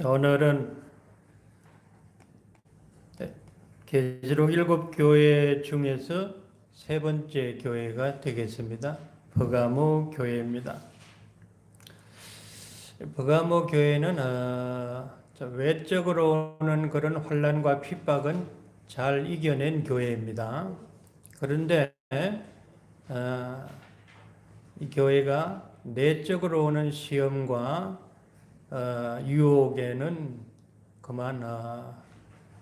오늘은 계시록 7교회 중에서 세 번째 교회가 되겠습니다. 버가모 교회입니다. 버가모 교회는 외적으로 오는 그런 환난과 핍박은 잘 이겨낸 교회입니다. 그런데 이 교회가 내적으로 오는 시험과 유혹에는 그만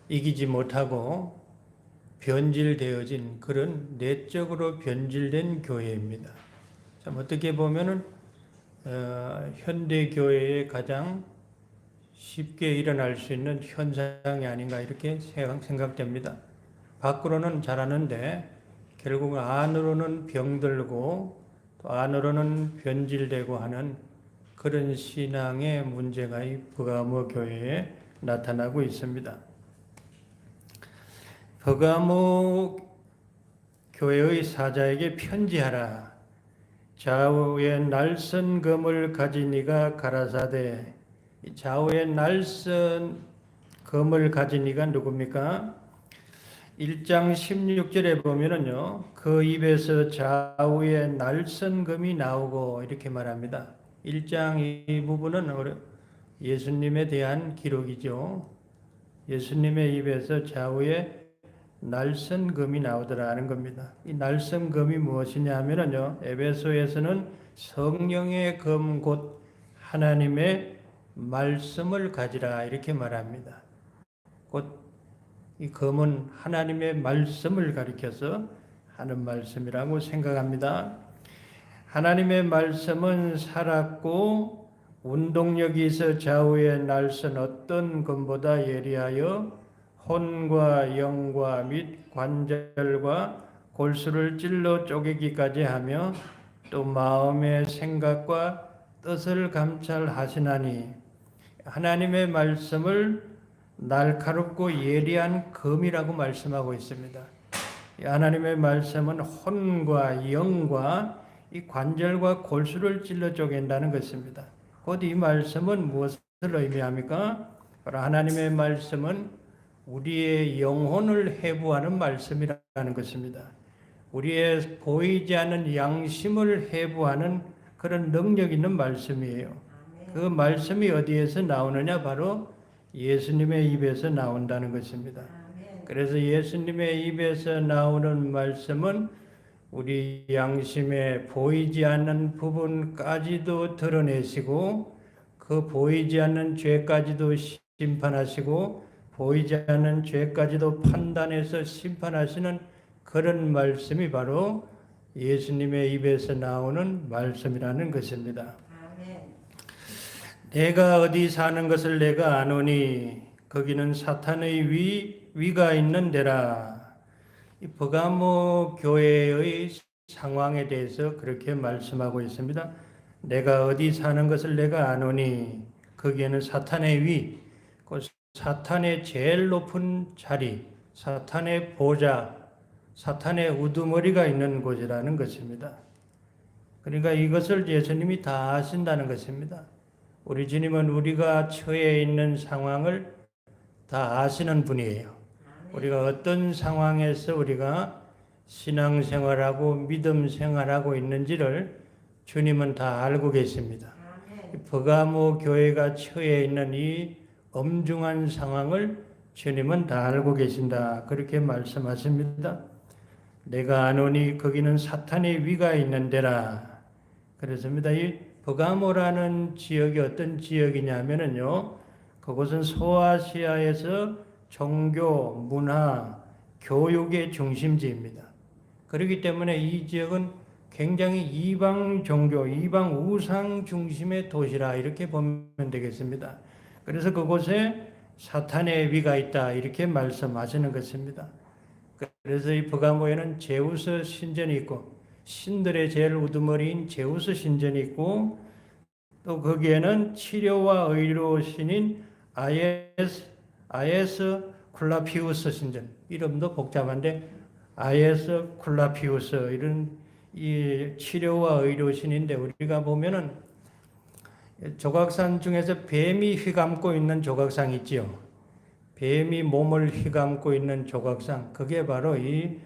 이기지 못하고 변질되어진 그런 내적으로 변질된 교회입니다. 참 어떻게 보면은 현대 교회에 가장 쉽게 일어날 수 있는 현상이 아닌가 이렇게 생각됩니다. 밖으로는 잘하는데 결국 안으로는 병들고 또 안으로는 변질되고 하는 그런 신앙의 문제가 이 버가모 교회에 나타나고 있습니다. 버가모 교회의 사자에게 편지하라. 좌우에 날선 검을 가진 이가 가라사대. 좌우에 날선 검을 가진 이가 누굽니까? 1장 16절에 보면은요, 그 입에서 좌우에 날선 검이 나오고 이렇게 말합니다. 1장 이 부분은 예수님에 대한 기록이죠. 예수님의 입에서 좌우에 날선 검이 나오더라는 겁니다. 이 날선 검이 무엇이냐 하면요, 에베소에서는 성령의 검 곧 하나님의 말씀을 가지라 이렇게 말합니다. 곧 이 검은 하나님의 말씀을 가리켜서 하는 말씀이라고 생각합니다. 하나님의 말씀은 살았고 운동력이 있어 좌우에 날선 어떤 검보다 예리하여 혼과 영과 및 관절과 골수를 찔러 쪼개기까지 하며 또 마음의 생각과 뜻을 감찰하시나니 하나님의 말씀을 날카롭고 예리한 검이라고 말씀하고 있습니다. 하나님의 말씀은 혼과 영과 이 관절과 골수를 찔러 쪼갠다는 것입니다. 곧 이 말씀은 무엇을 의미합니까? 바로 하나님의 말씀은 우리의 영혼을 해부하는 말씀이라는 것입니다. 우리의 보이지 않는 양심을 해부하는 그런 능력 있는 말씀이에요. 그 말씀이 어디에서 나오느냐? 바로 예수님의 입에서 나온다는 것입니다. 그래서 예수님의 입에서 나오는 말씀은 우리 양심에 보이지 않는 부분까지도 드러내시고 그 보이지 않는 죄까지도 심판하시고 보이지 않는 죄까지도 판단해서 심판하시는 그런 말씀이 바로 예수님의 입에서 나오는 말씀이라는 것입니다. 내가 어디 사는 것을 내가 아노니 거기는 사탄의 위가 있는 데라. 이 버가모 교회의 상황에 대해서 그렇게 말씀하고 있습니다. 내가 어디 사는 것을 내가 아노니 거기에는 사탄의 위, 사탄의 제일 높은 자리, 사탄의 보좌, 사탄의 우두머리가 있는 곳이라는 것입니다. 그러니까 이것을 예수님이 다 아신다는 것입니다. 우리 주님은 우리가 처해 있는 상황을 다 아시는 분이에요. 우리가 어떤 상황에서 우리가 신앙생활하고 믿음 생활하고 있는지를 주님은 다 알고 계십니다. 버가모 교회가 처해 있는 이 엄중한 상황을 주님은 다 알고 계신다. 그렇게 말씀하십니다. 내가 아노니 거기는 사탄의 위가 있는 데라. 그렇습니다. 이 버가모라는 지역이 어떤 지역이냐면요, 그곳은 소아시아에서 종교, 문화, 교육의 중심지입니다. 그렇기 때문에 이 지역은 굉장히 이방 종교, 이방 우상 중심의 도시라 이렇게 보면 되겠습니다. 그래서 그곳에 사탄의 위가 있다 이렇게 말씀하시는 것입니다. 그래서 이 버가모에는 제우스 신전이 있고 신들의 제일 우두머리인 제우스 신전이 있고 또 거기에는 치료와 의료 신인 아에스 쿨라피우스 신전, 이름도 복잡한데 아에스 쿨라피우스 이런 이 치료와 의료 신인데 우리가 보면은 조각상 중에서 뱀이 휘감고 있는 조각상 있지요. 뱀이 몸을 휘감고 있는 조각상, 그게 바로 이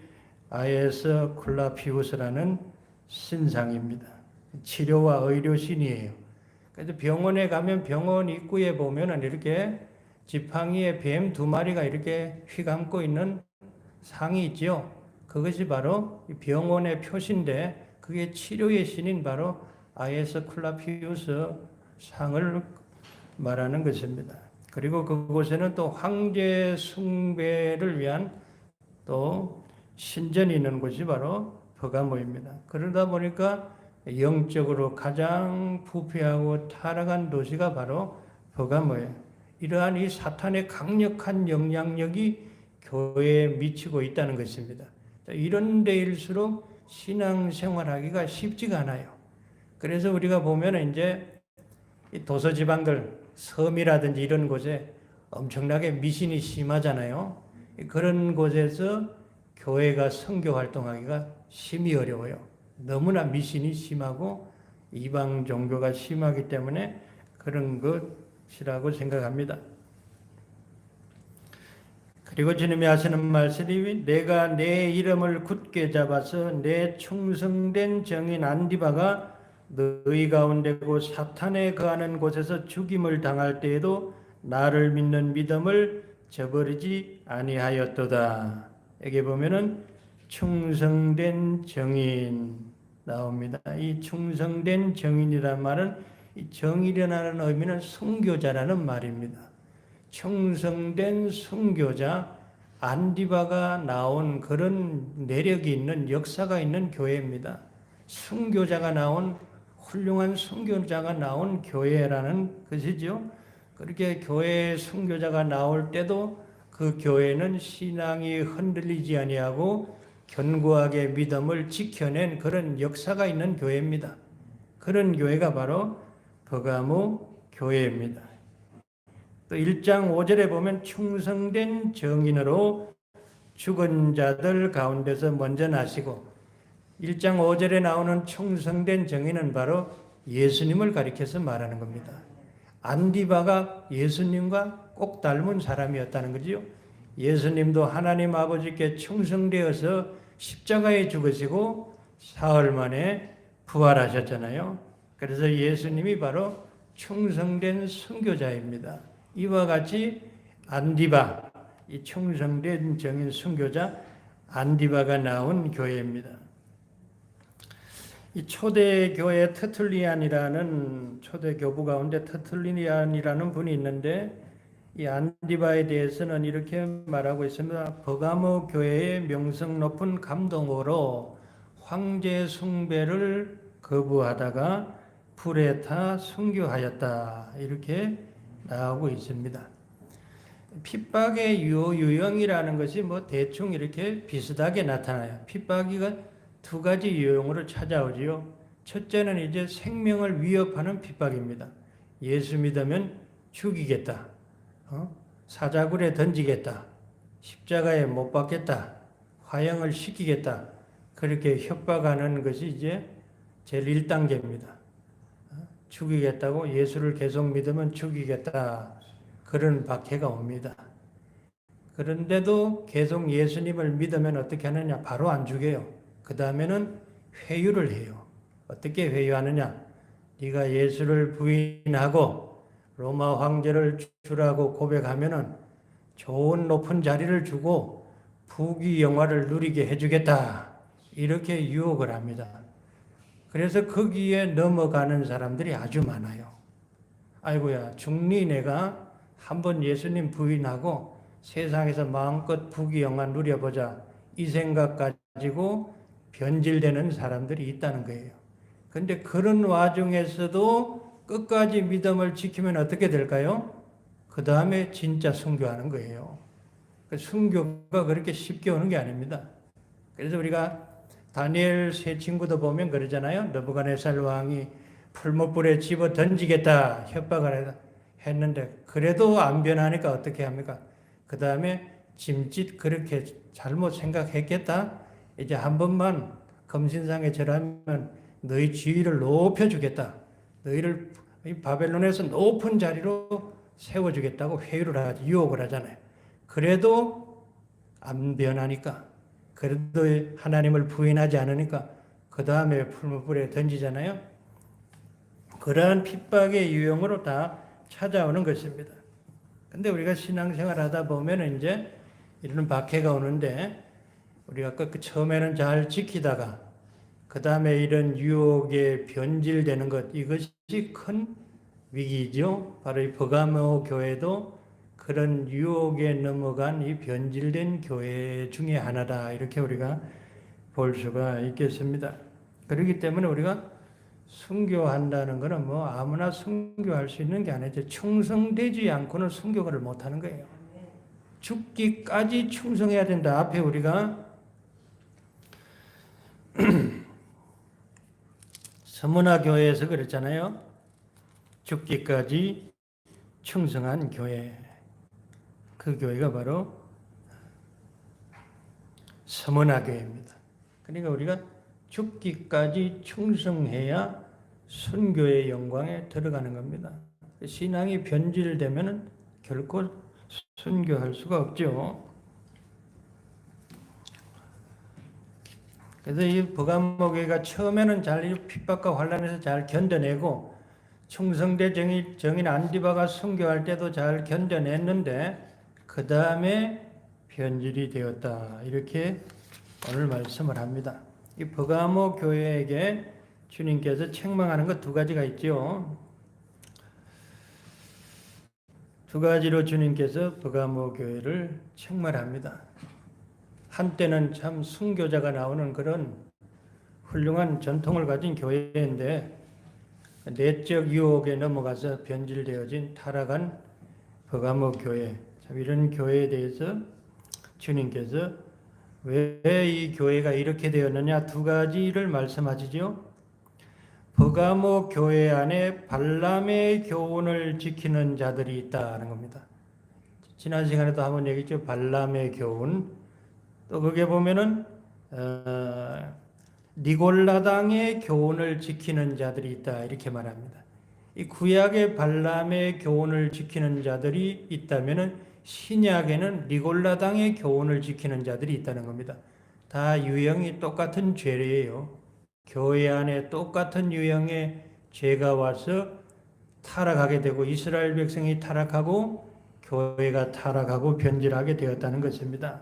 아에스 클라피우스라는 신상입니다. 치료와 의료 신이에요. 그래서 병원에 가면 병원 입구에 보면은 이렇게 지팡이에 뱀 2마리가 이렇게 휘감고 있는 상이 있지요. 그것이 바로 병원의 표시인데, 그게 치료의 신인 바로 아에스 클라피우스 상을 말하는 것입니다. 그리고 그곳에는 또 황제 숭배를 위한 또 신전이 있는 곳이 바로 버가모입니다. 그러다 보니까 영적으로 가장 부패하고 타락한 도시가 바로 버가모예요. 이러한 이 사탄의 강력한 영향력이 교회에 미치고 있다는 것입니다. 이런 데일수록 신앙생활하기가 쉽지가 않아요. 그래서 우리가 보면 이제 도서지방들, 섬이라든지 이런 곳에 엄청나게 미신이 심하잖아요. 그런 곳에서 교회가 선교 활동하기가 심히 어려워요. 너무나 미신이 심하고 이방 종교가 심하기 때문에 그런 것이라고 생각합니다. 그리고 주님이 하시는 말씀이 내가 내 이름을 굳게 잡아서 내 충성된 정인 안디바가 너희 가운데고 사탄에 거하는 곳에서 죽임을 당할 때에도 나를 믿는 믿음을 저버리지 아니하였도다. 여기 보면은 충성된 정인 나옵니다. 이 충성된 정인이라는 말은 이 정인이라는 의미는 순교자라는 말입니다. 충성된 순교자 안디바가 나온 그런 내력이 있는 역사가 있는 교회입니다. 순교자가 나온 훌륭한 순교자가 나온 교회라는 것이죠. 그렇게 교회에 순교자가 나올 때도 그 교회는 신앙이 흔들리지 아니하고 견고하게 믿음을 지켜낸 그런 역사가 있는 교회입니다. 그런 교회가 바로 버가모 교회입니다. 또 1장 5절에 보면 충성된 정인으로 죽은 자들 가운데서 먼저 나시고, 1장 5절에 나오는 충성된 정인은 바로 예수님을 가리켜서 말하는 겁니다. 안디바가 예수님과 꼭 닮은 사람이었다는 거지요. 예수님도 하나님 아버지께 충성되어서 십자가에 죽으시고 사흘 만에 부활하셨잖아요. 그래서 예수님이 바로 충성된 선교자입니다. 이와 같이 안디바, 이 충성된 정인 선교자 안디바가 나온 교회입니다. 이 초대교회 터툴리안이라는 초대 교부 가운데 터툴리안이라는 분이 있는데, 이 안디바에 대해서는 이렇게 말하고 있습니다. 버가모 교회의 명성 높은 감동으로 황제 숭배를 거부하다가 불에 타 순교하였다. 이렇게 나오고 있습니다. 핍박의 유형이라는 것이 대충 이렇게 비슷하게 나타나요. 핍박이가 2가지 유형으로 찾아오지요. 첫째는 이제 생명을 위협하는 핍박입니다. 예수 믿으면 죽이겠다. 사자굴에 던지겠다. 십자가에 못 박겠다. 화형을 시키겠다. 그렇게 협박하는 것이 이제 제일 1단계입니다. 죽이겠다고 예수를 계속 믿으면 죽이겠다. 그런 박해가 옵니다. 그런데도 계속 예수님을 믿으면 어떻게 하느냐? 바로 안 죽여요. 그 다음에는 회유를 해요. 어떻게 회유하느냐? 네가 예수를 부인하고 로마 황제를 주라고 고백하면은 좋은 높은 자리를 주고 부귀 영화를 누리게 해주겠다. 이렇게 유혹을 합니다. 그래서 거기에 넘어가는 사람들이 아주 많아요. 아이고야, 죽니 내가 한번 예수님 부인하고 세상에서 마음껏 부귀 영화 누려보자. 이 생각 가지고 변질되는 사람들이 있다는 거예요. 근데 그런 와중에서도 끝까지 믿음을 지키면 어떻게 될까요? 그 다음에 진짜 순교하는 거예요. 순교가 그렇게 쉽게 오는 게 아닙니다. 그래서 우리가 다니엘 세 친구도 보면 그러잖아요. 느부갓네살 왕이 풀무불에 집어 던지겠다 협박을 했는데 그래도 안 변하니까 어떻게 합니까? 그 다음에 짐짓 그렇게 잘못 생각했겠다. 이제 한 번만 검신상에 절하면 너희 지위를 높여주겠다. 너희를 이 바벨론에서 높은 자리로 세워주겠다고 회유를 하지, 유혹을 하잖아요. 그래도 안 변하니까, 그래도 하나님을 부인하지 않으니까 그 다음에 풀무불에 던지잖아요. 그러한 핍박의 유형으로 다 찾아오는 것입니다. 근데 우리가 신앙생활 하다 보면 이제 이런 박해가 오는데, 우리가 그 처음에는 잘 지키다가 그 다음에 이런 유혹에 변질되는 것, 이것이 큰 위기죠. 바로 이 버가모 교회도 그런 유혹에 넘어간 이 변질된 교회 중에 하나다, 이렇게 우리가 볼 수가 있겠습니다. 그렇기 때문에 우리가 순교한다는 것은 뭐 아무나 순교할 수 있는 게 아니죠. 충성되지 않고는 순교를 못하는 거예요. 죽기까지 충성해야 된다. 앞에 우리가 서문화 교회에서 그랬잖아요. 죽기까지 충성한 교회. 그 교회가 바로 서문화 교회입니다. 그러니까 우리가 죽기까지 충성해야 순교의 영광에 들어가는 겁니다. 신앙이 변질되면 결코 순교할 수가 없죠. 그래서 이 버가모 교회가 처음에는 잘 핍박과 환란에서 잘 견뎌내고, 충성대 정인 안디바가 순교할 때도 잘 견뎌냈는데 그 다음에 변질이 되었다, 이렇게 오늘 말씀을 합니다. 이 버가모 교회에게 주님께서 책망하는 것 두 가지가 있죠. 두 가지로 주님께서 버가모 교회를 책망합니다. 한때는 참 순교자가 나오는 그런 훌륭한 전통을 가진 교회인데 내적 유혹에 넘어가서 변질되어진 타락한 버가모 교회, 이런 교회에 대해서 주님께서 왜 이 교회가 이렇게 되었느냐, 두 가지를 말씀하시죠. 버가모 교회 안에 발람의 교훈을 지키는 자들이 있다는 겁니다. 지난 시간에도 한번 얘기했죠. 발람의 교훈. 또 거기에 보면은 니골라당의 교훈을 지키는 자들이 있다, 이렇게 말합니다. 이 구약의 발람의 교훈을 지키는 자들이 있다면은 신약에는 니골라당의 교훈을 지키는 자들이 있다는 겁니다. 다 유형이 똑같은 죄예요. 교회 안에 똑같은 유형의 죄가 와서 타락하게 되고, 이스라엘 백성이 타락하고 교회가 타락하고 변질하게 되었다는 것입니다.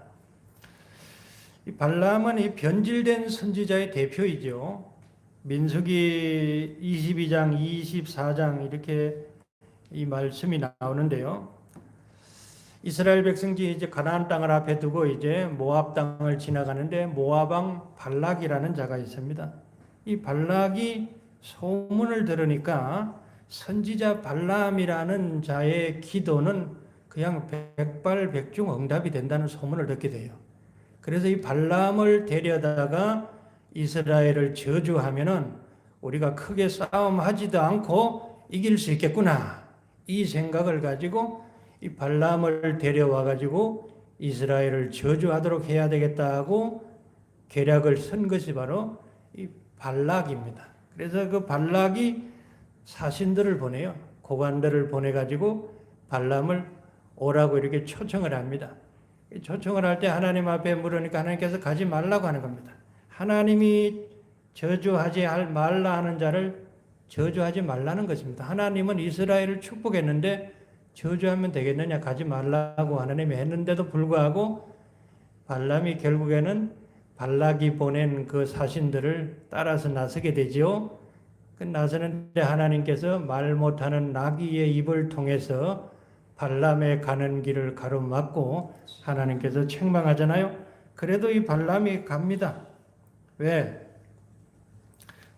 이 발람은 이 변질된 선지자의 대표이죠. 민수기 22장, 24장 이렇게 이 말씀이 나오는데요. 이스라엘 백성들이 이제 가나안 땅을 앞에 두고 이제 모압 땅을 지나가는데 모압 왕 발락이라는 자가 있습니다. 이 발락이 소문을 들으니까 선지자 발람이라는 자의 기도는 그냥 백발백중 응답이 된다는 소문을 듣게 돼요. 그래서 이 발람을 데려다가 이스라엘을 저주하면은 우리가 크게 싸움하지도 않고 이길 수 있겠구나, 이 생각을 가지고 이 발람을 데려와 가지고 이스라엘을 저주하도록 해야 되겠다고 계략을 쓴 것이 바로 이 발락입니다. 그래서 그 발락이 사신들을 보내요. 고관들을 보내 가지고 발람을 오라고 이렇게 초청을 합니다. 초청을 할 때 하나님 앞에 물으니까 하나님께서 가지 말라고 하는 겁니다. 하나님이 저주하지 말라 하는 자를 저주하지 말라는 것입니다. 하나님은 이스라엘을 축복했는데 저주하면 되겠느냐, 가지 말라고 하나님이 했는데도 불구하고 발람이 결국에는 발락이 보낸 그 사신들을 따라서 나서게 되지요. 그 나서는데 하나님께서 말 못하는 나귀의 입을 통해서 발람의 가는 길을 가로막고 하나님께서 책망하잖아요. 그래도 이 발람이 갑니다. 왜?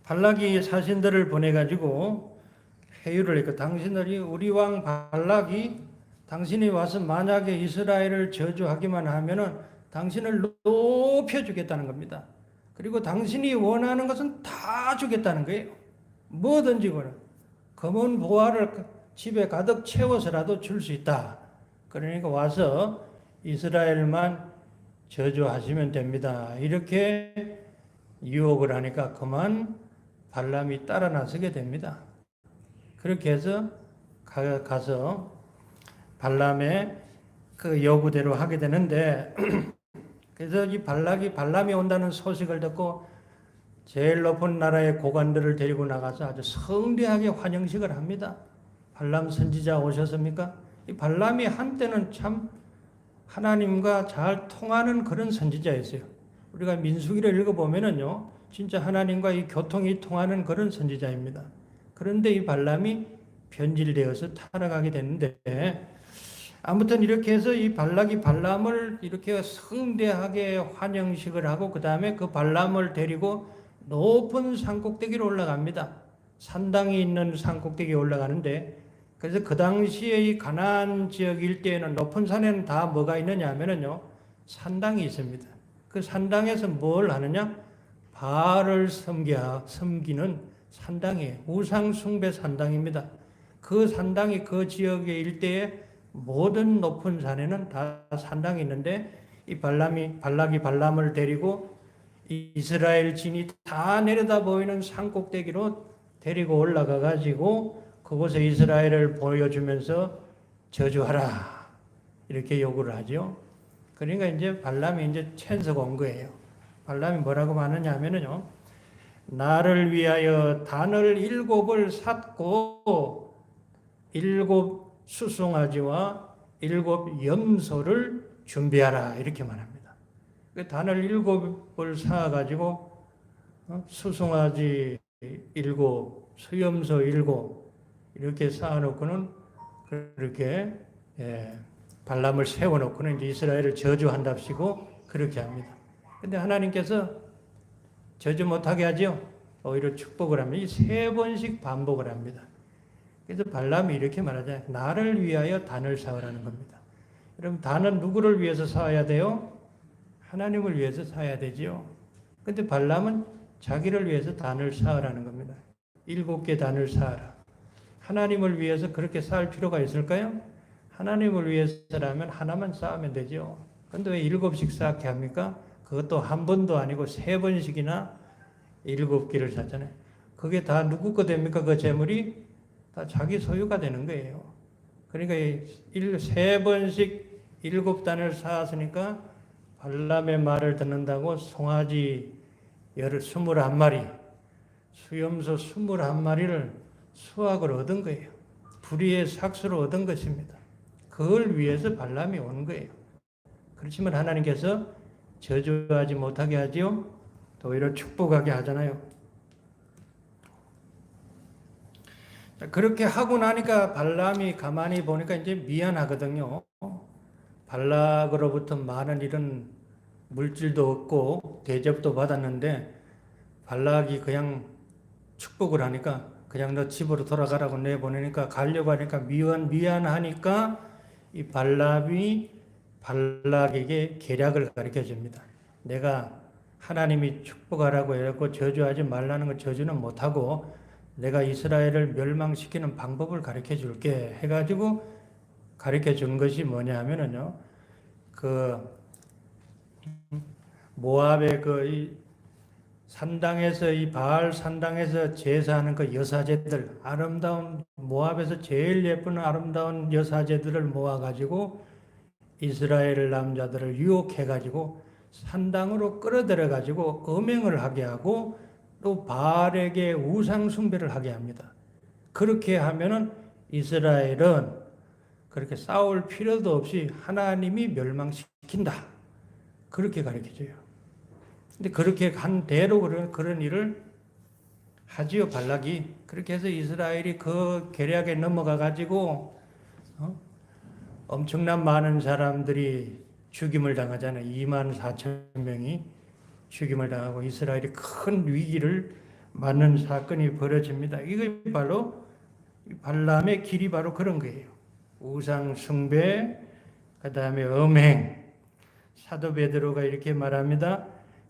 발락이 사신들을 보내가지고 회유를 했고, 당신들이 우리 왕 발락이 당신이 와서 만약에 이스라엘을 저주하기만 하면은 당신을 높여주겠다는 겁니다. 그리고 당신이 원하는 것은 다 주겠다는 거예요. 뭐든지 거라. 검은 보화를 집에 가득 채워서라도 줄 수 있다. 그러니까 와서 이스라엘만 저주하시면 됩니다. 이렇게 유혹을 하니까 그만 발람이 따라 나서게 됩니다. 그렇게 해서 가서 발람의 그 요구대로 하게 되는데 그래서 이 발람이 온다는 소식을 듣고 제일 높은 나라의 고관들을 데리고 나가서 아주 성대하게 환영식을 합니다. 발람 선지자 오셨습니까? 이 발람이 한때는 참 하나님과 잘 통하는 그런 선지자였어요. 우리가 민수기를 읽어보면은요, 진짜 하나님과 이 교통이 통하는 그런 선지자입니다. 그런데 이 발람이 변질되어서 타락하게 됐는데, 아무튼 이렇게 해서 이 발락이 발람을 이렇게 성대하게 환영식을 하고, 그 다음에 그 발람을 데리고 높은 산꼭대기로 올라갑니다. 산당이 있는 산꼭대기에 올라가는데, 그래서 그 당시에 이 가나안 지역 일대에는 높은 산에는 다 뭐가 있느냐 하면은요, 산당이 있습니다. 그 산당에서 뭘 하느냐? 바알을 섬기는 산당이에요. 우상 숭배 산당입니다. 그 산당이 그 지역의 일대에 모든 높은 산에는 다 산당이 있는데 이 발락이 발람을 데리고 이스라엘 진이 다 내려다 보이는 산꼭대기로 데리고 올라가 가지고 그곳에 이스라엘을 보여주면서 저주하라 이렇게 요구를 하죠. 그러니까 이제 발람이 이제 천사가 온 거예요. 발람이 뭐라고 하느냐 하면은요, 나를 위하여 단을 7을 샀고 7 수송아지와 7 염소를 준비하라 이렇게 말합니다. 그 단을 7을 사가지고 수송아지 7, 수염소 7 이렇게 쌓아놓고는 그렇게 발람을 세워놓고는 이제 이스라엘을 저주한답시고 그렇게 합니다. 근데 하나님께서 저주 못하게 하죠. 오히려 축복을 합니다. 이 3번씩 반복을 합니다. 그래서 발람이 이렇게 말하잖아요. 나를 위하여 단을 쌓으라는 겁니다. 여러분, 단은 누구를 위해서 쌓아야 돼요? 하나님을 위해서 쌓아야 되지요. 근데 발람은 자기를 위해서 단을 쌓으라는 겁니다. 7개 단을 쌓아라. 하나님을 위해서 그렇게 쌓을 필요가 있을까요? 하나님을 위해서라면 하나만 쌓으면 되죠. 근데 왜 7씩 쌓게 합니까? 그것도 한 번도 아니고 3번씩이나 7개를 샀잖아요. 그게 다 누구 거 됩니까? 그 재물이 다 자기 소유가 되는 거예요. 그러니까 3번씩 7단을 쌓았으니까 발람의 말을 듣는다고 송아지 21마리, 수염소 21마리를 수확을 얻은 거예요. 불의의 삭수로 얻은 것입니다. 그걸 위해서 발람이 온 거예요. 그렇지만 하나님께서 저주하지 못하게 하지요. 또 오히려 축복하게 하잖아요. 그렇게 하고 나니까 발람이 가만히 보니까 이제 미안하거든요. 발락으로부터 많은 이런 물질도 얻고 대접도 받았는데 발락이 그냥 축복을 하니까 그냥 너 집으로 돌아가라고 내보내니까 가려고 하니까 미안하니까 이 발람이 발락에게 계략을 가르쳐 줍니다. 내가 하나님이 축복하라고 해갖고 저주하지 말라는 거 저주는 못하고 내가 이스라엘을 멸망시키는 방법을 가르쳐 줄게 해가지고 가르쳐 준 것이 뭐냐 하면은요, 모압의 이 산당에서 이 바알 산당에서 제사하는 그 여사제들, 아름다운 모압에서 제일 예쁜 아름다운 여사제들을 모아가지고 이스라엘 남자들을 유혹해가지고 산당으로 끌어들여가지고 음행을 하게 하고 또 바알에게 우상 숭배를 하게 합니다. 그렇게 하면은 이스라엘은 그렇게 싸울 필요도 없이 하나님이 멸망시킨다. 그렇게 가르쳐줘요. 근데 그렇게 한 대로 그런 일을 하지요, 발락이. 그렇게 해서 이스라엘이 그 계략에 넘어가 가지고 엄청난 많은 사람들이 죽임을 당하잖아요. 24,000명이 죽임을 당하고 이스라엘이 큰 위기를 맞는 사건이 벌어집니다. 이게 바로 발람의 길이 바로 그런 거예요. 우상 숭배, 그 다음에 음행. 사도 베드로가 이렇게 말합니다.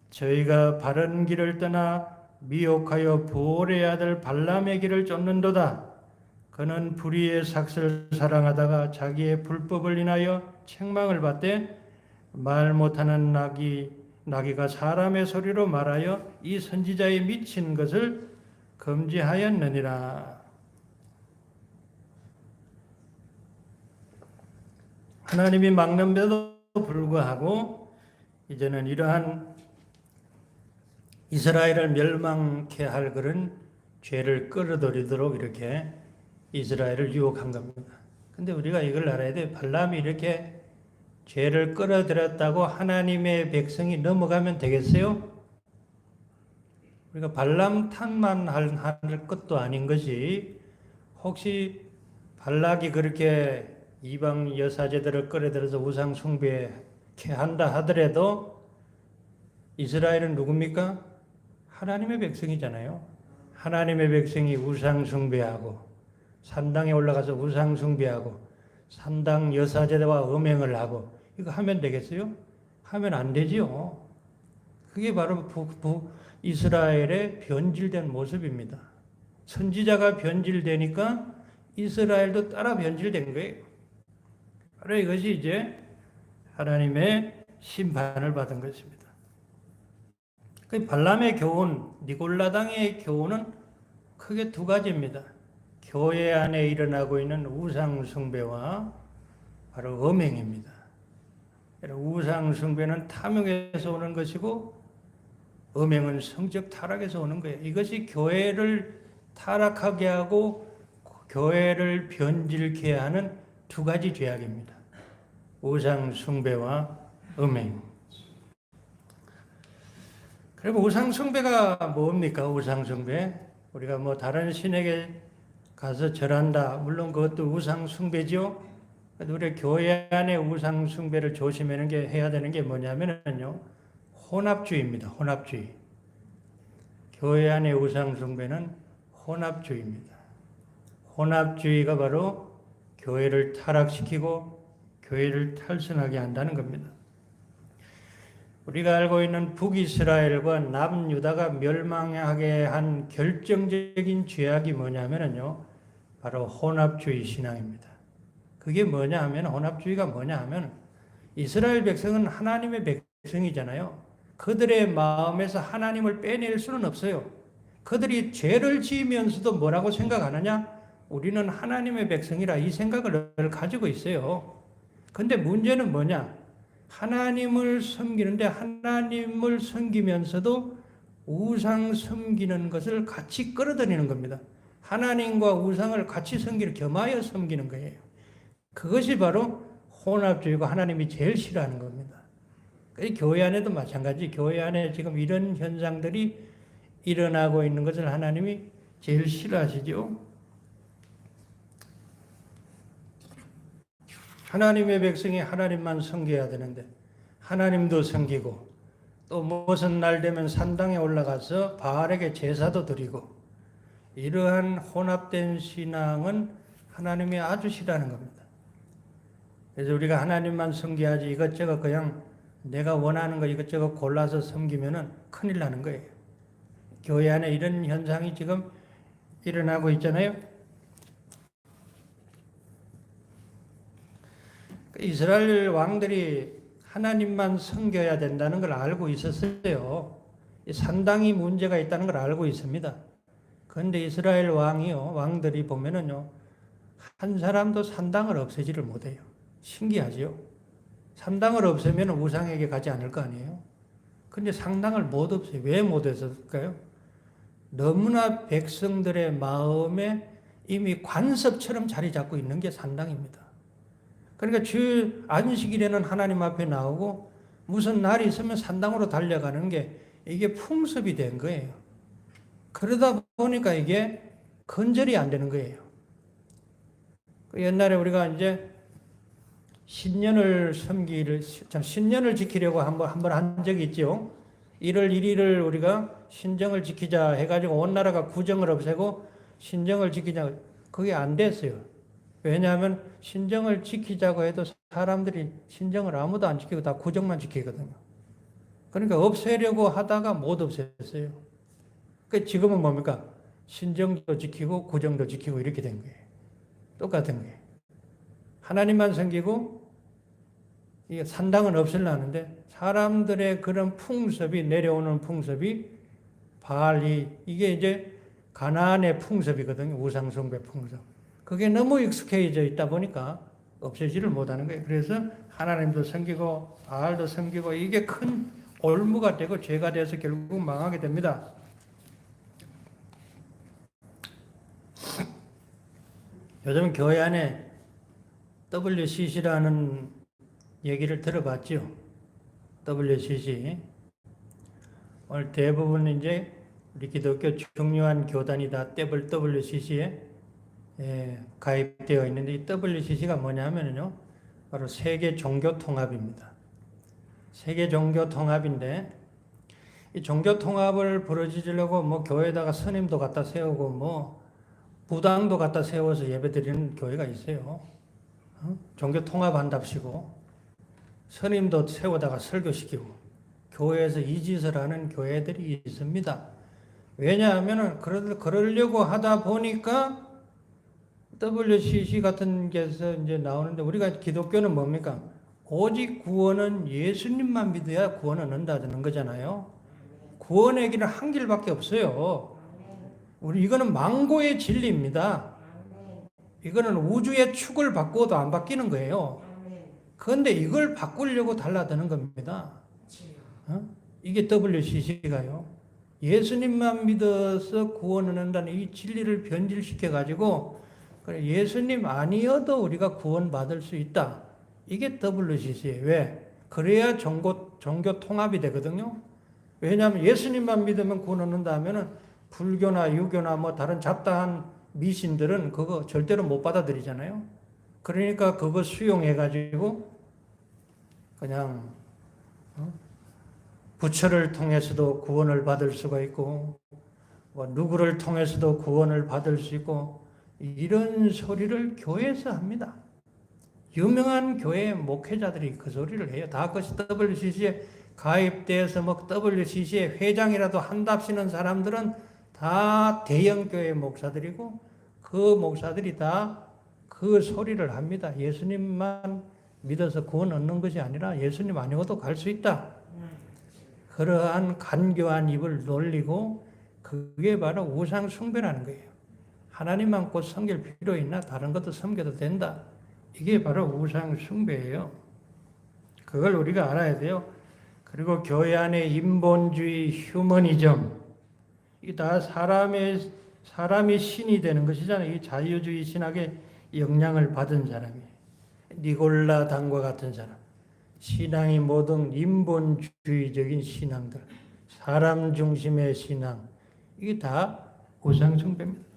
저희가 바른 길을 떠나 미혹하여 부올의 아들 발람의 길을 쫓는도다. 그는 불의의 삭슬 사랑하다가 자기의 불법을 인하여 책망을 받되 말 못하는 나귀가 사람의 소리로 말하여 이 선지자의 미친 것을 금지하였느니라. 하나님이 막는데도 불구하고 이제는 이러한 이스라엘을 멸망케 할 그런 죄를 끌어들이도록 이렇게 이스라엘을 유혹한 겁니다. 근데 우리가 이걸 알아야 돼. 발람이 이렇게 죄를 끌어들였다고 하나님의 백성이 넘어가면 되겠어요? 우리가 발람 탓만 할 것도 아닌 것이, 혹시 발락이 그렇게 이방 여사제들을 끌어들여서 우상 숭배케 한다 하더라도 이스라엘은 누굽니까? 하나님의 백성이잖아요. 하나님의 백성이 우상 숭배하고 산당에 올라가서 우상 숭배하고 산당 여사제와 음행을 하고 이거 하면 되겠어요? 하면 안 되지요. 그게 바로 이스라엘의 변질된 모습입니다. 선지자가 변질되니까 이스라엘도 따라 변질된 거예요. 바로 이것이 이제 하나님의 심판을 받은 것입니다. 그 발람의 교훈, 니골라당의 교훈은 크게 두 가지입니다. 교회 안에 일어나고 있는 우상 숭배와 바로 음행입니다. 우상 숭배는 탐욕에서 오는 것이고 음행은 성적 타락에서 오는 거예요. 이것이 교회를 타락하게 하고 교회를 변질케 하는 두 가지 죄악입니다. 우상 숭배와 음행. 그리고 우상 숭배가 뭡니까? 우상 숭배. 우리가 뭐 다른 신에게 가서 절한다. 물론 그것도 우상 숭배죠. 우리 교회 안에 우상 숭배를 해야 되는 게 뭐냐면요. 혼합주의입니다. 혼합주의. 교회 안의 우상 숭배는 혼합주의입니다. 혼합주의가 바로 교회를 타락시키고 교회를 탈선하게 한다는 겁니다. 우리가 알고 있는 북이스라엘과 남유다가 멸망하게 한 결정적인 죄악이 뭐냐면요. 바로 혼합주의 신앙입니다. 그게 뭐냐 하면, 혼합주의가 뭐냐 하면, 이스라엘 백성은 하나님의 백성이잖아요. 그들의 마음에서 하나님을 빼낼 수는 없어요. 그들이 죄를 지으면서도 뭐라고 생각하느냐? 우리는 하나님의 백성이라 이 생각을 가지고 있어요. 근데 문제는 뭐냐? 하나님을 섬기는데 하나님을 섬기면서도 우상 섬기는 것을 같이 끌어들이는 겁니다. 하나님과 우상을 같이 겸하여 섬기는 거예요. 그것이 바로 혼합주의고 하나님이 제일 싫어하는 겁니다. 교회 안에도 마찬가지. 교회 안에 지금 이런 현상들이 일어나고 있는 것을 하나님이 제일 싫어하시죠. 하나님의 백성이 하나님만 섬겨야 되는데 하나님도 섬기고 또 무슨 날 되면 산당에 올라가서 바알에게 제사도 드리고, 이러한 혼합된 신앙은 하나님이 아주 싫어하는 겁니다. 그래서 우리가 하나님만 섬겨야지 이것저것 그냥 내가 원하는 거 이것저것 골라서 섬기면은 큰일 나는 거예요. 교회 안에 이런 현상이 지금 일어나고 있잖아요. 이스라엘 왕들이 하나님만 섬겨야 된다는 걸 알고 있었어요. 산당이 문제가 있다는 걸 알고 있습니다. 그런데 이스라엘 왕들이 보면은요, 한 사람도 산당을 없애지를 못해요. 신기하지요? 산당을 없애면 우상에게 가지 않을 거 아니에요? 근데 산당을 못 없애요. 왜 못 없앨까요? 너무나 백성들의 마음에 이미 관습처럼 자리 잡고 있는 게 산당입니다. 그러니까 주 안식일에는 하나님 앞에 나오고 무슨 날이 있으면 산당으로 달려가는 게 이게 풍습이 된 거예요. 그러다 보니까 이게 건절이 안 되는 거예요. 옛날에 우리가 이제 신년을 지키려고 한번 한 적이 있죠. 1월 1일을 우리가 신정을 지키자 해가지고 온 나라가 구정을 없애고 신정을 지키자. 그게 안 됐어요. 왜냐하면 신정을 지키자고 해도 사람들이 신정을 아무도 안 지키고 다 구정만 지키거든요. 그러니까 없애려고 하다가 못 없앴어요. 그러니까 지금은 뭡니까? 신정도 지키고 구정도 지키고 이렇게 된 거예요. 똑같은 거예요. 하나님만 섬기고 이게 산당은 없애려는데 사람들의 그런 풍습이, 내려오는 풍습이 이게 이제 가나안의 풍습이거든요. 우상숭배 풍습. 그게 너무 익숙해져 있다 보니까 없애지를 못하는 거예요. 그래서 하나님도 섬기고 바알도 섬기고 이게 큰 올무가 되고 죄가 돼서 결국 망하게 됩니다. 요즘 교회 안에 WCC라는 얘기를 들어봤죠. WCC. 오늘 대부분 이제 우리 기독교 중요한 교단이 다 WCC에 가입되어 있는데 이 WCC가 뭐냐면요. 바로 세계 종교 통합입니다. 세계 종교 통합인데 이 종교 통합을 부르짖으려고 뭐 교회에다가 스님도 갖다 세우고 뭐 부당도 갖다 세워서 예배드리는 교회가 있어요. 종교 통합한답시고 스님도 세우다가 설교시키고 교회에서 이 짓을 하는 교회들이 있습니다. 왜냐하면 그러려고 하다 보니까 WCC 같은 게서 이제 나오는데 우리가 기독교는 뭡니까? 오직 구원은 예수님만 믿어야 구원을 얻는다는 거잖아요. 구원의 길은 한 길밖에 없어요. 이거는 망고의 진리입니다. 이거는 우주의 축을 바꿔도 안 바뀌는 거예요. 그런데 이걸 바꾸려고 달라드는 겁니다. 이게 WCC가요. 예수님만 믿어서 구원을 얻는다는 이 진리를 변질시켜가지고 예수님 아니어도 우리가 구원받을 수 있다. 이게 WCC예요. 왜? 그래야 종교 통합이 되거든요. 왜냐하면 예수님만 믿으면 구원 얻는다 하면은 불교나 유교나 뭐 다른 잡다한 미신들은 그거 절대로 못 받아들이잖아요. 그러니까 그거 수용해가지고 그냥 부처를 통해서도 구원을 받을 수가 있고 뭐 누구를 통해서도 구원을 받을 수 있고 이런 소리를 교회에서 합니다. 유명한 교회 목회자들이 그 소리를 해요. 다 그것이 WCC에 가입돼서 뭐 WCC의 회장이라도 한답시는 사람들은 다 대형 교회 목사들이고 그 목사들이 다 그 소리를 합니다. 예수님만 믿어서 구원 얻는 것이 아니라 예수님 아니어도 갈 수 있다. 그러한 간교한 입을 놀리고 그게 바로 우상 숭배라는 거예요. 하나님만 꼭 섬길 필요 있나? 다른 것도 섬겨도 된다. 이게 바로 우상 숭배예요. 그걸 우리가 알아야 돼요. 그리고 교회 안에 인본주의, 휴머니즘, 이 다 사람이 신이 되는 것이잖아요. 이 자유주의 신학의 영향을 받은 사람이에요. 니골라 당과 같은 사람. 신앙이 모든 인본주의적인 신앙들, 사람 중심의 신앙, 이게 다 우상 숭배입니다.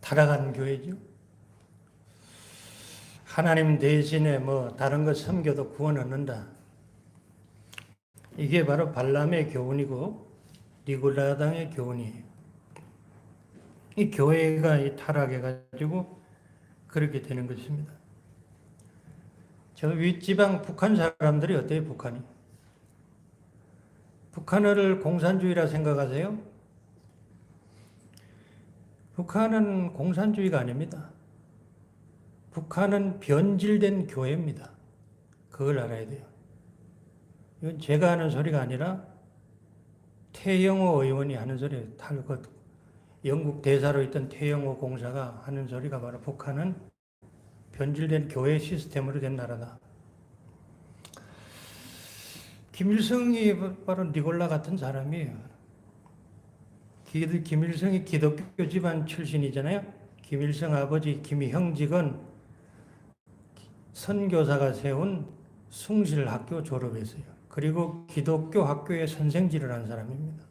타락한 교회죠. 하나님 대신에 뭐 다른 거 섬겨도 구원 얻는다. 이게 바로 발람의 교훈이고 니골라당의 교훈이에요. 이 교회가 타락해가지고 그렇게 되는 것입니다. 저 윗지방 북한 사람들이 어때요? 북한이? 북한을 공산주의라 생각하세요? 북한은 공산주의가 아닙니다. 북한은 변질된 교회입니다. 그걸 알아야 돼요. 이건 제가 하는 소리가 아니라 태영호 의원이 하는 소리예요. 영국 대사로 있던 태영호 공사가 하는 소리가 바로 북한은 변질된 교회 시스템으로 된 나라다. 김일성이 바로 니골라 같은 사람이에요. 김일성이 기독교 집안 출신이잖아요. 김일성 아버지 김형직은 선교사가 세운 숭실학교 졸업했어요. 그리고 기독교 학교의 선생질을 한 사람입니다.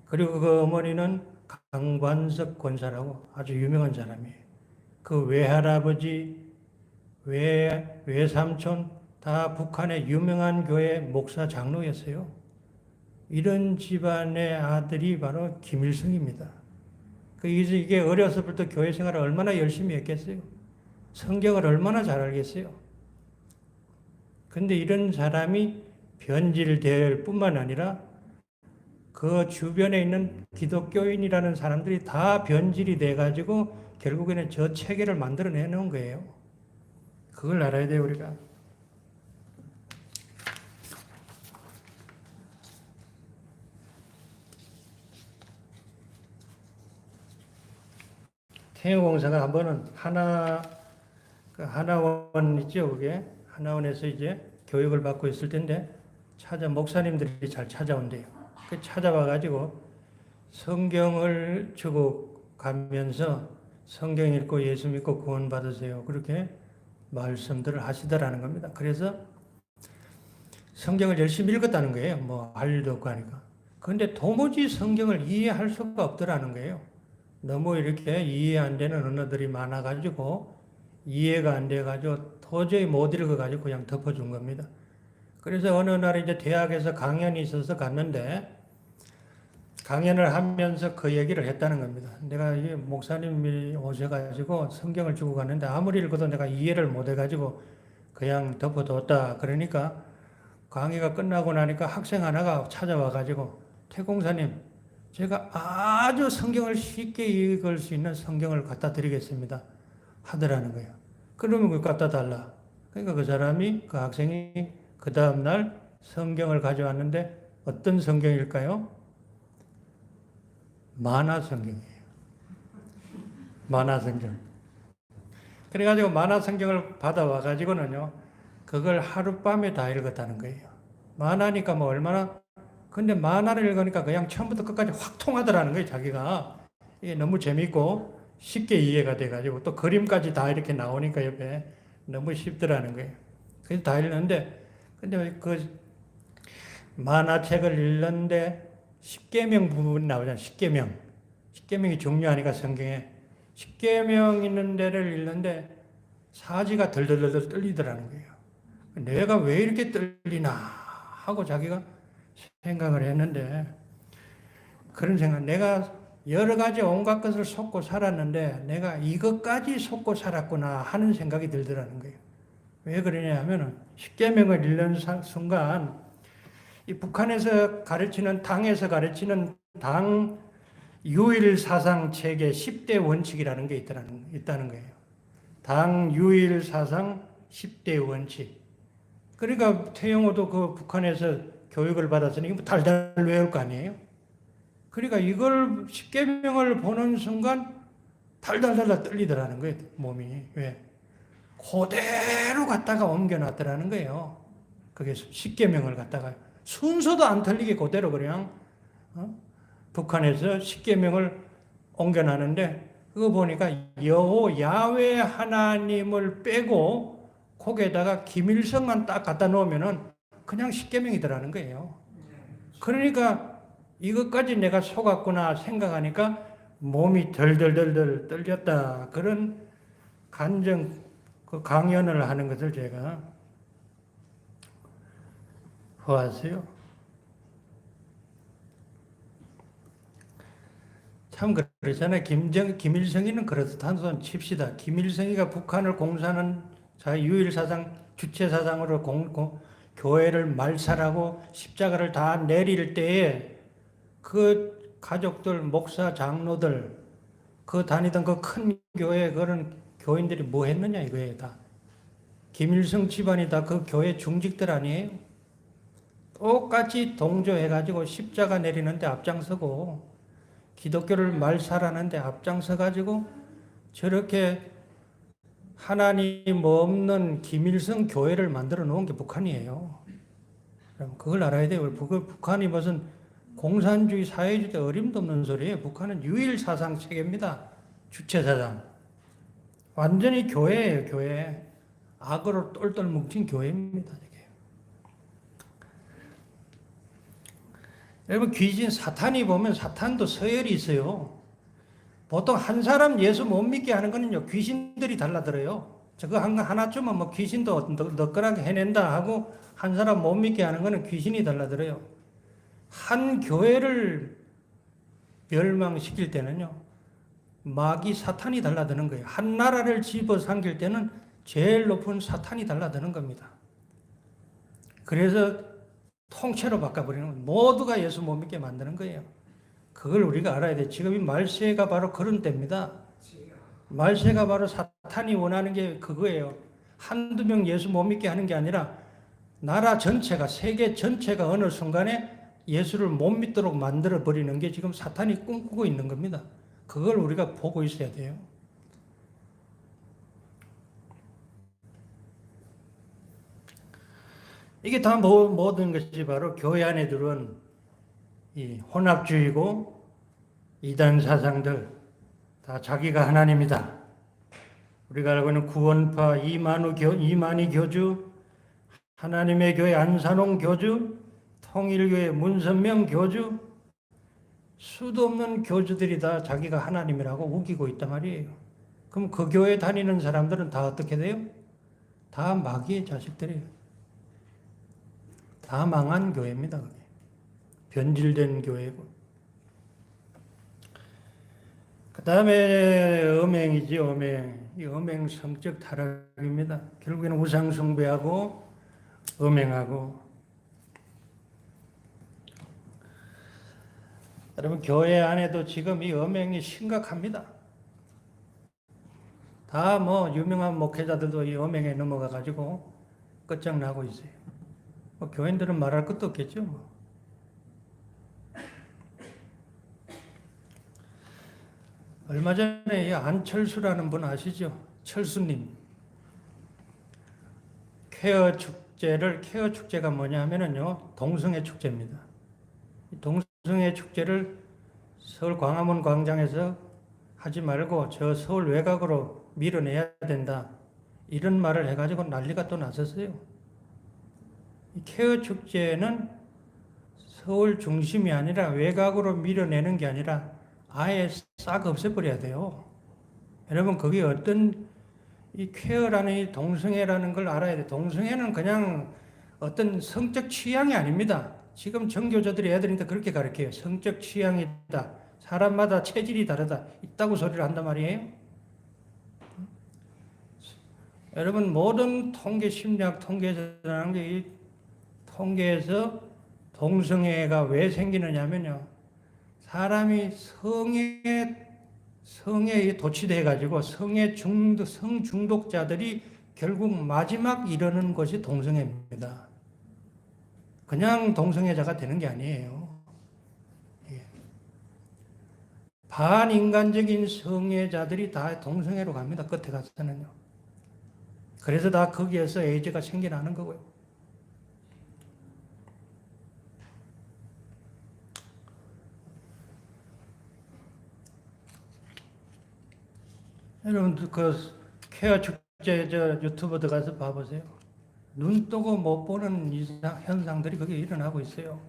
그리고 그 어머니는 강관석 권사라고 아주 유명한 사람이에요. 그 외할아버지, 외삼촌 다 북한의 유명한 교회 목사 장로였어요. 이런 집안의 아들이 바로 김일성입니다. 이게 어려서부터 교회 생활을 얼마나 열심히 했겠어요? 성경을 얼마나 잘 알겠어요? 근데 이런 사람이 변질될 뿐만 아니라 그 주변에 있는 기독교인이라는 사람들이 다 변질이 돼가지고 결국에는 저 체계를 만들어내 놓은 거예요. 그걸 알아야 돼요, 우리가. 태영공사가 한 번은 하나원 있죠, 그게. 하나원에서 이제 교육을 받고 있을 텐데, 목사님들이 잘 찾아온대요. 그 찾아와가지고 성경을 주고 가면서 성경 읽고 예수 믿고 구원 받으세요. 그렇게 말씀들을 하시더라는 겁니다. 그래서 성경을 열심히 읽었다는 거예요. 뭐 할 일도 없고 하니까. 그런데 도무지 성경을 이해할 수가 없더라는 거예요. 너무 이렇게 이해 안 되는 언어들이 많아가지고 이해가 안 돼가지고 도저히 못 읽어가지고 그냥 덮어준 겁니다. 그래서 어느 날 이제 대학에서 강연이 있어서 갔는데 강연을 하면서 그 얘기를 했다는 겁니다. 내가 이 목사님이 오셔가지고 성경을 주고 갔는데 아무리 읽어도 내가 이해를 못 해가지고 그냥 덮어뒀다. 그러니까 강의가 끝나고 나니까 학생 하나가 찾아와가지고 태공사님, 제가 아주 성경을 쉽게 읽을 수 있는 성경을 갖다 드리겠습니다. 하더라는 거예요. 그러면 그걸 갖다 달라. 그러니까 그 사람이, 그 학생이 그 다음날 성경을 가져왔는데 어떤 성경일까요? 만화 성경이에요. 만화 성경. 그래가지고 만화 성경을 받아와가지고는요, 그걸 하룻밤에 다 읽었다는 거예요. 만화니까 뭐 얼마나, 근데 만화를 읽으니까 그냥 처음부터 끝까지 확 통하더라는 거예요, 자기가. 이게 너무 재밌고 쉽게 이해가 돼가지고 또 그림까지 다 이렇게 나오니까 옆에 너무 쉽더라는 거예요. 그래서 다 읽는데, 근데 그 만화책을 읽는데 십계명 부분이 나오잖아요. 십계명. 십계명이 중요하니까 성경에. 십계명 있는 데를 읽는데 사지가 덜덜덜 떨리더라는 거예요. 내가 왜 이렇게 떨리나 하고 자기가 생각을 했는데, 그런 생각, 내가 여러 가지 온갖 것을 속고 살았는데 내가 이것까지 속고 살았구나 하는 생각이 들더라는 거예요. 왜 그러냐 하면은 십계명을 읽는 순간 이 북한에서 가르치는, 당에서 가르치는 당 유일 사상 체계 10대 원칙이라는 게 있다는 거예요. 당 유일 사상 10대 원칙. 그러니까 태영호도 그 북한에서 교육을 받았으니 이거 달달 외울 거 아니에요? 그러니까 이걸 십계명을 보는 순간 달달달달 떨리더라는 거예요, 몸이. 왜? 그대로 갖다가 옮겨놨더라는 거예요. 그게 십계명을 갖다가 순서도 안 틀리게 그대로 그냥 북한에서 십계명을 옮겨놨는데, 그거 보니까 여호 야훼 하나님을 빼고 거기에다가 김일성만 딱 갖다 놓으면은 그냥 십계명이더라는 거예요. 그러니까 이것까지 내가 속았구나 생각하니까 몸이 덜덜덜덜 떨렸다. 그런 감정, 그 강연을 하는 것을 제가 보았어요. 참 그러잖아요. 김일성이는 그렇다는 손 칩시다. 김일성이가 북한을 공사하는 유일사상, 주체사상으로 교회를 말살하고 십자가를 다 내릴 때에 그 가족들, 목사, 장로들, 그 다니던 그 큰 교회, 그런 교인들이 뭐 했느냐 이거예요, 다. 김일성 집안이 다 그 교회 중직들 아니에요? 똑같이 동조해가지고 십자가 내리는데 앞장서고, 기독교를 말살하는데 앞장서가지고 저렇게 하나님 없는 김일성 교회를 만들어 놓은 게 북한이에요. 그걸 알아야 돼요. 북한이 무슨 공산주의 사회주의 어림도 없는 소리예요. 북한은 유일 사상 체계입니다. 주체 사상. 완전히 교회예요, 교회. 악으로 똘똘 뭉친 교회입니다. 이게. 여러분, 귀신 사탄이 보면 사탄도 서열이 있어요. 보통 한 사람 예수 못 믿게 하는 거는요, 귀신들이 달라들어요. 저거 하나쯤은 뭐 귀신도 너끈하게 해낸다 하고 한 사람 못 믿게 하는 거는 귀신이 달라들어요. 한 교회를 멸망시킬 때는요, 마귀 사탄이 달라드는 거예요. 한 나라를 집어삼킬 때는 제일 높은 사탄이 달라드는 겁니다. 그래서 통째로 바꿔버리는 거예요. 모두가 예수 못 믿게 만드는 거예요. 그걸 우리가 알아야 돼. 지금 이 말세가 바로 그런 때입니다. 말세가 바로 사탄이 원하는 게 그거예요. 한두 명 예수 못 믿게 하는 게 아니라 나라 전체가, 세계 전체가 어느 순간에 예수를 못 믿도록 만들어 버리는 게 지금 사탄이 꿈꾸고 있는 겁니다. 그걸 우리가 보고 있어야 돼요. 이게 다 모든 것이 바로 교회 안에 들어온 이 혼합주의고 이단 사상들, 다 자기가 하나님이다. 우리가 알고 있는 구원파 이만희 교주, 하나님의 교회 안산홍 교주, 통일교회 문선명 교주, 수도 없는 교주들이 다 자기가 하나님이라고 우기고 있단 말이에요. 그럼 그 교회 다니는 사람들은 다 어떻게 돼요? 다 마귀의 자식들이에요. 다 망한 교회입니다. 그게. 변질된 교회고. 그 다음에 음행이지, 음행. 이 음행 성적 타락입니다. 결국에는 우상 숭배하고 음행하고. 여러분, 교회 안에도 지금 이 음행이 심각합니다. 다 유명한 목회자들도 이 음행에 넘어가가지고 끝장나고 있어요. 교인들은 말할 것도 없겠죠. 얼마 전에 이 안철수라는 분 아시죠? 철수님. 케어 축제가 뭐냐 하면은요, 동성애 축제입니다. 동성애 축제를 서울 광화문 광장에서 하지 말고 저 서울 외곽으로 밀어내야 된다. 이런 말을 해가지고 난리가 또 났었어요. 이 케어 축제는 서울 중심이 아니라 외곽으로 밀어내는 게 아니라 아예 싹 없애버려야 돼요. 여러분, 그게 어떤 이 퀘어라는 이 동성애라는 걸 알아야 돼. 동성애는 그냥 어떤 성적 취향이 아닙니다. 지금 정교조들이 애들한테 그렇게 가르쳐요. 성적 취향이다. 사람마다 체질이 다르다. 있다고 소리를 한단 말이에요. 여러분, 모든 통계 심리학 통계에서라는 게 이 통계에서 동성애가 왜 생기느냐면요. 사람이 성에 도취돼가지고 성 중독자들이 결국 마지막 이르는 것이 동성애입니다. 그냥 동성애자가 되는 게 아니에요. 반인간적인 성애자들이 다 동성애로 갑니다. 끝에 가서는요. 그래서 다 거기에서 에이즈가 생겨나는 거고요. 여러분, 그 케어 축제 유튜브 들어가서 봐보세요. 눈 뜨고 못 보는 현상들이 거기에 일어나고 있어요.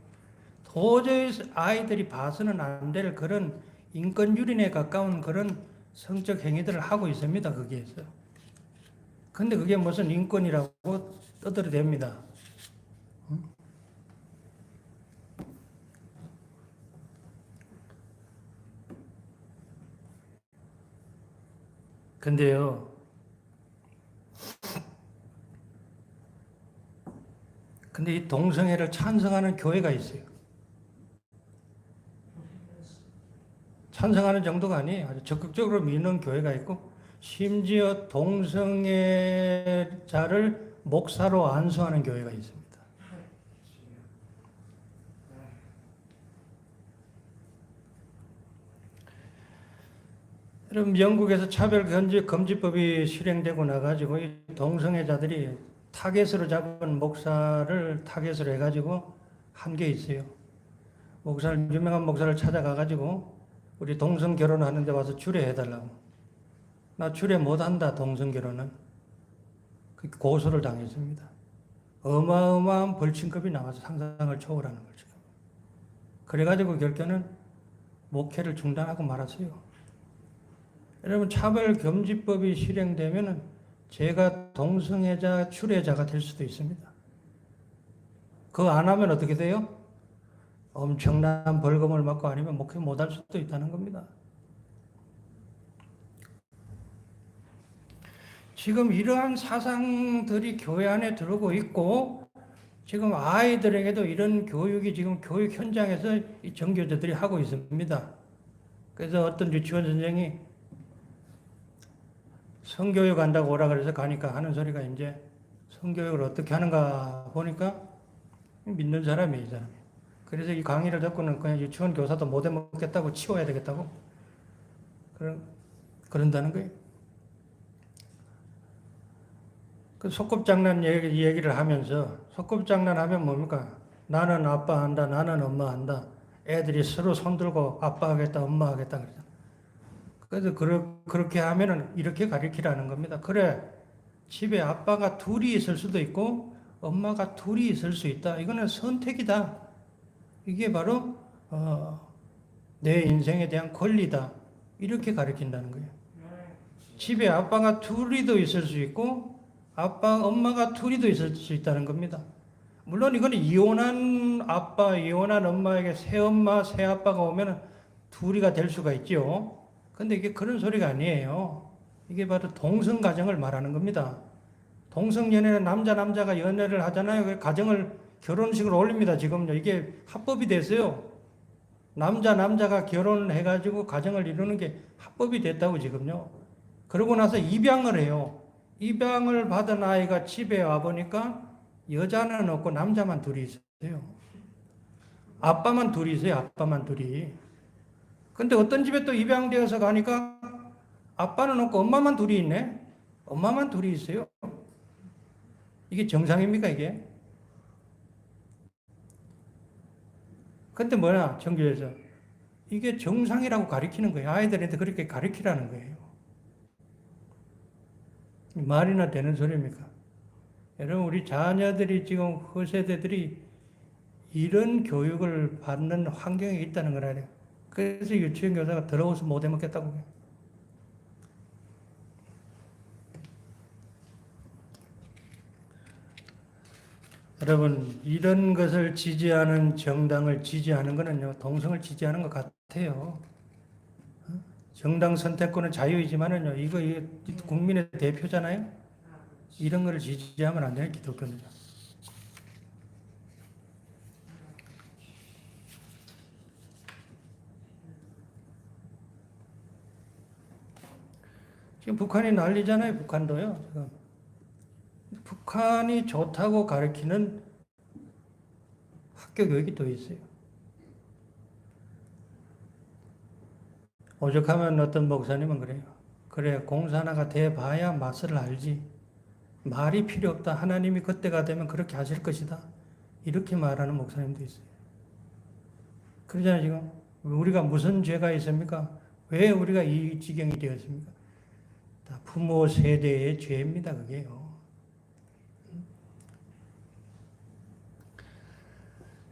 도저히 아이들이 봐서는 안 될 그런 인권유린에 가까운 그런 성적 행위들을 하고 있습니다. 거기에서. 근데 그게 무슨 인권이라고 떠들어댑니다. 근데요, 근데 이 동성애를 찬성하는 교회가 있어요. 찬성하는 정도가 아니에요. 아주 적극적으로 믿는 교회가 있고, 심지어 동성애자를 목사로 안수하는 교회가 있습니다. 여러분, 영국에서 차별금지법이 실행되고 나가지고 이 동성애자들이 타겟으로 잡은 목사를 타겟으로 해가지고 한 게 있어요. 유명한 목사를 찾아가가지고 우리 동성 결혼하는데 와서 주례해달라고. 나 주례 못한다, 동성 결혼은. 고소를 당했습니다. 어마어마한 벌침급이 나와서 상상을 초월하는 거죠. 그래가지고 결국에는 목회를 중단하고 말았어요. 여러분, 차별금지법이 실행되면은 제가 동성애자 추례자가 될 수도 있습니다. 그거 안 하면 어떻게 돼요? 엄청난 벌금을 받고 아니면 목회 못할 수도 있다는 겁니다. 지금 이러한 사상들이 교회 안에 들어오고 있고, 지금 아이들에게도 이런 교육이 지금 교육 현장에서 이 정교조들이 하고 있습니다. 그래서 어떤 유치원 선생이 성교육 한다고 오라 그래서 가니까 하는 소리가 이제 성교육을 어떻게 하는가 보니까 믿는 사람이에요, 이 사람이. 그래서 이 강의를 듣고는 그냥 유치원 교사도 못 해먹겠다고 치워야 되겠다고 그런다는 거예요. 그 소꿉장난 얘기를 하면서 소꿉장난 하면 뭡니까? 나는 아빠 한다, 나는 엄마 한다. 애들이 서로 손들고 아빠 하겠다, 엄마 하겠다 그러잖아. 그래서 그렇게 하면은 이렇게 가르치라는 겁니다. 그래, 집에 아빠가 둘이 있을 수도 있고 엄마가 둘이 있을 수 있다. 이거는 선택이다. 이게 바로 내 인생에 대한 권리다. 이렇게 가르친다는 거예요. 집에 아빠가 둘이도 있을 수 있고 엄마가 둘이도 있을 수 있다는 겁니다. 물론 이거는 이혼한 아빠, 이혼한 엄마에게 새 엄마, 새 아빠가 오면 둘이가 될 수가 있죠. 근데 이게 그런 소리가 아니에요. 이게 바로 동성가정을 말하는 겁니다. 동성연애는 남자가 연애를 하잖아요. 가정을 결혼식을 올립니다. 지금요. 이게 합법이 됐어요. 남자가 결혼을 해가지고 가정을 이루는 게 합법이 됐다고 지금요. 그러고 나서 입양을 해요. 입양을 받은 아이가 집에 와보니까 여자는 없고 남자만 둘이 있어요. 아빠만 둘이 있어요. 아빠만 둘이. 근데 어떤 집에 또 입양되어서 가니까 아빠는 없고 엄마만 둘이 있네. 엄마만 둘이 있어요. 이게 정상입니까 이게? 근데 뭐냐 정규에서 이게 정상이라고 가르치는 거예요. 아이들한테 그렇게 가르치라는 거예요. 말이나 되는 소리입니까? 여러분 우리 자녀들이 지금 후세대들이 이런 교육을 받는 환경에 있다는 걸 알아요. 그래서 유치원 교사가 더러워서 못 해먹겠다고 해요. 여러분 이런 것을 지지하는 정당을 지지하는 것은요 동성을 지지하는 것 같아요. 정당 선택권은 자유이지만은요 이거 국민의 대표잖아요. 이런 것을 지지하면 안 돼요 기독교는. 지금 북한이 난리잖아요. 북한도요. 지금. 북한이 좋다고 가르치는 학교 교육이 또 있어요. 오죽하면 어떤 목사님은 그래요. 그래 공산화가 돼봐야 맛을 알지. 말이 필요 없다. 하나님이 그때가 되면 그렇게 하실 것이다. 이렇게 말하는 목사님도 있어요. 그러잖아요 지금. 우리가 무슨 죄가 있습니까? 왜 우리가 이 지경이 되었습니까? 다 부모 세대의 죄입니다. 그게요.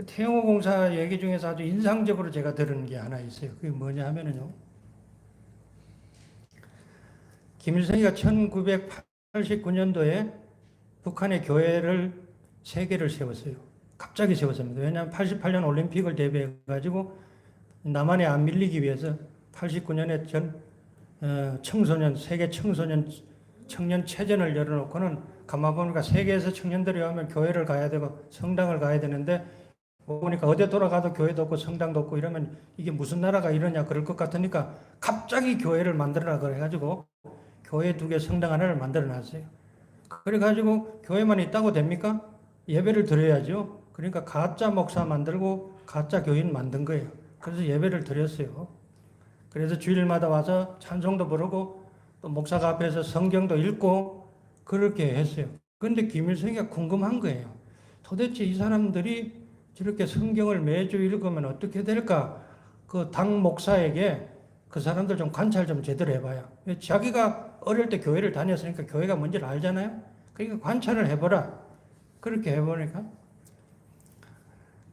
태영호 공사 얘기 중에서 아주 인상적으로 제가 들은 게 하나 있어요. 그게 뭐냐 하면은요. 김일성이가 1989년도에 북한의 교회를 3개를 세웠어요. 갑자기 세웠습니다. 왜냐하면 88년 올림픽을 대비해가지고 남한에 안 밀리기 위해서 89년에 청소년, 세계 청년 체전을 열어놓고는 가만 보니까 세계에서 청년들이 오면 교회를 가야 되고 성당을 가야 되는데 보니까 어디 돌아가도 교회도 없고 성당도 없고 이러면 이게 무슨 나라가 이러냐 그럴 것 같으니까 갑자기 교회를 만들어라 그래가지고 교회 2개 성당 하나를 만들어 놨어요. 그래가지고 교회만 있다고 됩니까? 예배를 드려야죠. 그러니까 가짜 목사 만들고 가짜 교인 만든 거예요. 그래서 예배를 드렸어요. 그래서 주일마다 와서 찬송도 부르고 또 목사가 앞에서 성경도 읽고 그렇게 했어요. 그런데 김일성이가 궁금한 거예요. 도대체 이 사람들이 저렇게 성경을 매주 읽으면 어떻게 될까? 그 당 목사에게 그 사람들 좀 관찰 좀 제대로 해봐요. 자기가 어릴 때 교회를 다녔으니까 교회가 뭔지를 알잖아요. 그러니까 관찰을 해보라. 그렇게 해보니까.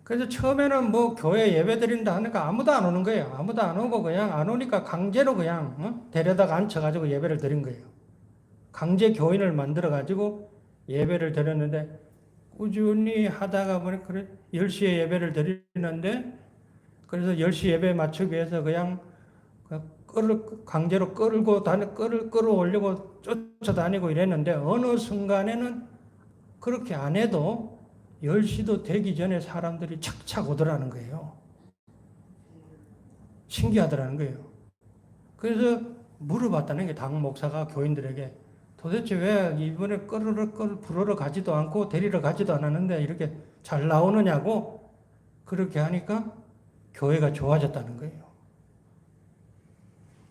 그래서 처음에는 뭐 교회 예배 드린다 하니까 아무도 안 오는 거예요. 아무도 안 오고 그냥 안 오니까 강제로 그냥 데려다가 앉혀가지고 예배를 드린 거예요. 강제 교인을 만들어가지고 예배를 드렸는데 꾸준히 하다가 보니 그래 10시에 예배를 드리는데 그래서 10시 예배 맞추기 위해서 그냥 강제로 끌어올리고 쫓아다니고 이랬는데 어느 순간에는 그렇게 안 해도 10시도 되기 전에 사람들이 착착 오더라는 거예요. 신기하더라는 거예요. 그래서 물어봤다는 게 당 목사가 교인들에게 도대체 왜 이번에 부르러 가지도 않고 데리러 가지도 않았는데 이렇게 잘 나오느냐고 그렇게 하니까 교회가 좋아졌다는 거예요.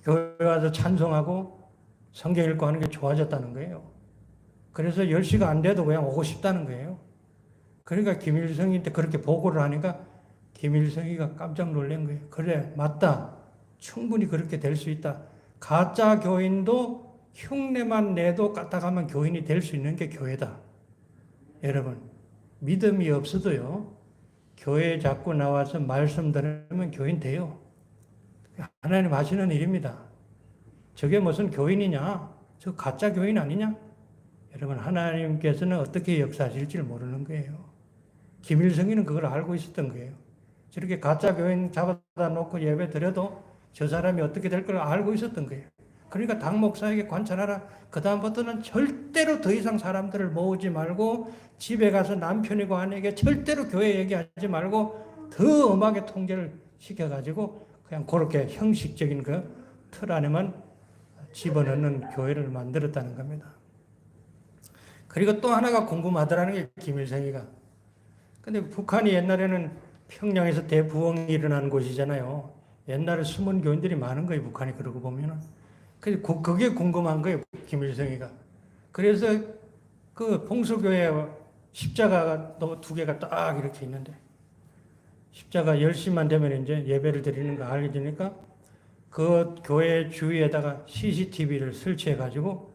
교회 와서 찬송하고 성경 읽고 하는 게 좋아졌다는 거예요. 그래서 10시가 안 돼도 그냥 오고 싶다는 거예요. 그러니까 김일성한테 그렇게 보고를 하니까 김일성이가 깜짝 놀란 거예요. 그래, 맞다. 충분히 그렇게 될 수 있다. 가짜 교인도 흉내만 내도 까딱하면 교인이 될 수 있는 게 교회다. 여러분, 믿음이 없어도요, 교회에 자꾸 나와서 말씀 들으면 교인 돼요. 하나님 하시는 일입니다. 저게 무슨 교인이냐? 저 가짜 교인 아니냐? 여러분, 하나님께서는 어떻게 역사하실지 모르는 거예요. 김일성이는 그걸 알고 있었던 거예요. 저렇게 가짜 교인 잡아다 놓고 예배 드려도 저 사람이 어떻게 될 걸 알고 있었던 거예요. 그러니까 당 목사에게 관찰하라. 그 다음부터는 절대로 더 이상 사람들을 모으지 말고 집에 가서 남편이고 아내에게 절대로 교회 얘기하지 말고 더 엄하게 통제를 시켜가지고 그냥 그렇게 형식적인 그 틀 안에만 집어넣는 교회를 만들었다는 겁니다. 그리고 또 하나가 궁금하더라는 게 김일성이가. 근데 북한이 옛날에는 평양에서 대부흥이 일어나는 곳이잖아요. 옛날에 숨은 교인들이 많은 거예요. 북한이 그러고 보면은. 그게 궁금한 거예요. 김일성이가. 그래서 그 봉수교회 십자가가 2개가 딱 이렇게 있는데 십자가 10시만 되면 이제 예배를 드리는 거 알려지니까 그 교회 주위에다가 CCTV를 설치해 가지고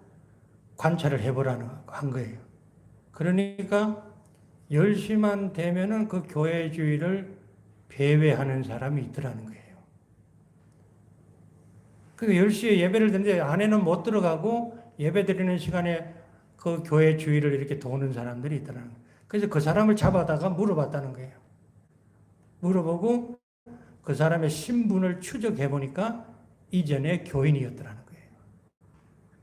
관찰을 해보라는 한 거예요. 그러니까 10시만 되면은 그 교회 주위를 배회하는 사람이 있더라는 거예요. 그 10시에 예배를 드리는데 안에는 못 들어가고 예배 드리는 시간에 그 교회 주위를 이렇게 도는 사람들이 있더라는 거예요. 그래서 그 사람을 잡아다가 물어봤다는 거예요. 물어보고 그 사람의 신분을 추적해 보니까 이전에 교인이었더라는 거예요.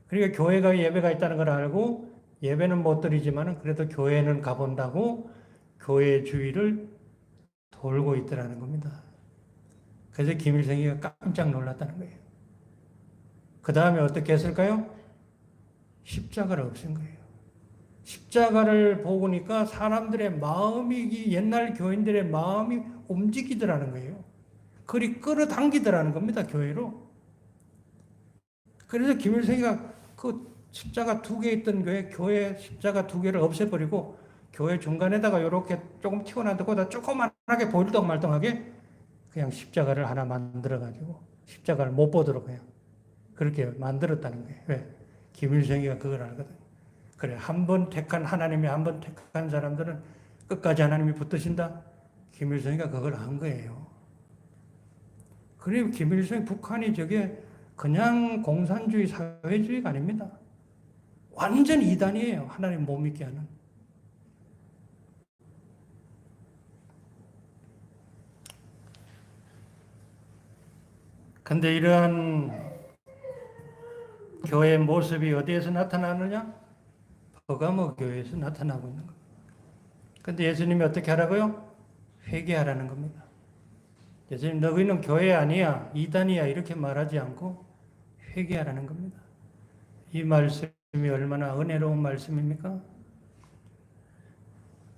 그러니까 교회가 예배가 있다는 걸 알고 예배는 못 드리지만 그래도 교회는 가본다고 교회 주위를 돌고 있더라는 겁니다. 그래서 김일성이가 깜짝 놀랐다는 거예요. 그 다음에 어떻게 했을까요? 십자가를 없앤 거예요. 십자가를 보니까 사람들의 마음이, 옛날 교인들의 마음이 움직이더라는 거예요. 그리 끌어당기더라는 겁니다, 교회로. 그래서 김일성이가 그 십자가 2개 있던 교회 십자가 2개를 없애버리고 교회 중간에다가 이렇게 조금 튀어나오고 조그만하게 보일동 말동하게 그냥 십자가를 하나 만들어가지고 십자가를 못 보도록 그냥 그렇게 만들었다는 거예요. 왜? 김일성이가 그걸 알거든요. 그래, 하나님이 한 번 택한 사람들은 끝까지 하나님이 붙드신다. 김일성이가 그걸 한 거예요. 그리고 김일성이 북한이 저게 그냥 공산주의 사회주의가 아닙니다. 완전 이단이에요. 하나님 못 믿게 하는. 근데 이러한 교회의 모습이 어디에서 나타나느냐? 버가모 교회에서 나타나고 있는 겁니다. 근데 예수님이 어떻게 하라고요? 회개하라는 겁니다. 예수님, 너희는 교회 아니야, 이단이야 이렇게 말하지 않고 회개하라는 겁니다. 이 말씀이 얼마나 은혜로운 말씀입니까?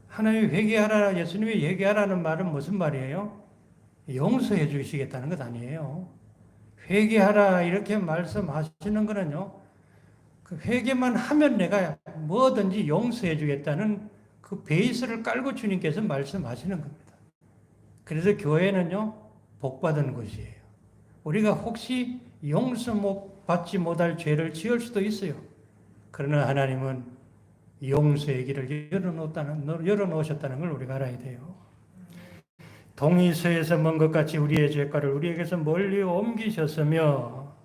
하나님이 회개하라, 예수님이 회개하라는 말은 무슨 말이에요? 용서해 주시겠다는 것 아니에요. 회개하라 이렇게 말씀하시는 거는요, 그 회개만 하면 내가 뭐든지 용서해 주겠다는 그 베이스를 깔고 주님께서 말씀하시는 겁니다. 그래서 교회는요, 복받은 곳이에요. 우리가 혹시 용서 받지 못할 죄를 지을 수도 있어요. 그러나 하나님은 용서의 길을 열어놓으셨다는 걸 우리가 알아야 돼요. 동이 서에서 먼 것 같이 우리의 죄가를 우리에게서 멀리 옮기셨으며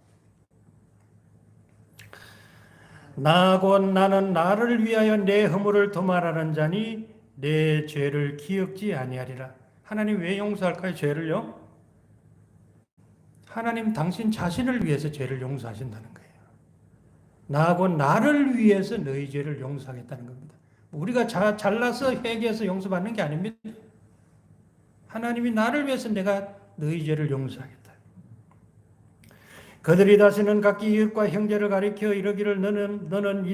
나는 나를 위하여 내 허물을 도말하는 자니 내 죄를 기억지 아니하리라. 하나님 왜 용서할까요? 죄를요? 하나님 당신 자신을 위해서 죄를 용서하신다는 거예요. 나하고 나를 위해서 너희 죄를 용서하겠다는 겁니다. 우리가 잘나서 회개해서 용서받는 게 아닙니다. 하나님이 나를 위해서 내가 너희 죄를 용서하겠다. 그들이 다시는 각기 이웃과 형제를 가리켜 이르기를 너는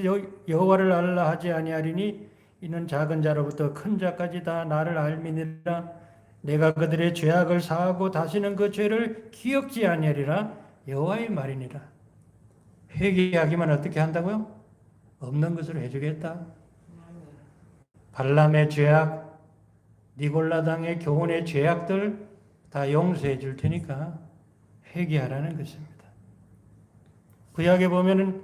여호와를 알라 하지 아니하리니 이는 작은 자로부터 큰 자까지 다 나를 알미니라. 내가 그들의 죄악을 사하고 다시는 그 죄를 기억지 아니하리라. 여호와의 말이니라. 회개하기만 어떻게 한다고요? 없는 것으로 해주겠다. 발람의 죄악, 니골라당의 교훈의 죄악들 다 용서해 줄 테니까 회개하라는 것입니다. 구약에 보면은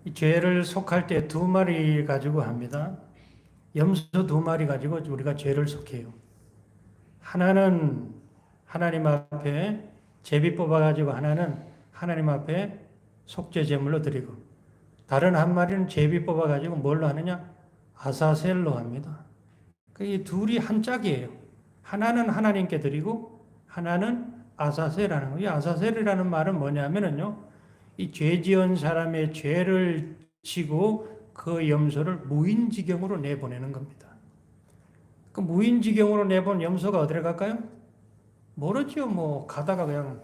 이 죄를 속할 때 2마리 가지고 합니다. 염소 2마리 가지고 우리가 죄를 속해요. 하나는 하나님 앞에 제비 뽑아가지고 하나는 하나님 앞에 속죄 제물로 드리고 다른 한 마리는 제비 뽑아가지고 뭘로 하느냐? 아사셀로 합니다. 이 둘이 한 짝이에요. 하나는 하나님께 드리고 하나는 아사셀이라는 거예요. 이 아사셀이라는 말은 뭐냐면요. 이 죄 지은 사람의 죄를 지고 그 염소를 무인지경으로 내보내는 겁니다. 그 무인지경으로 내본 염소가 어디로 갈까요? 모르죠. 뭐 가다가 그냥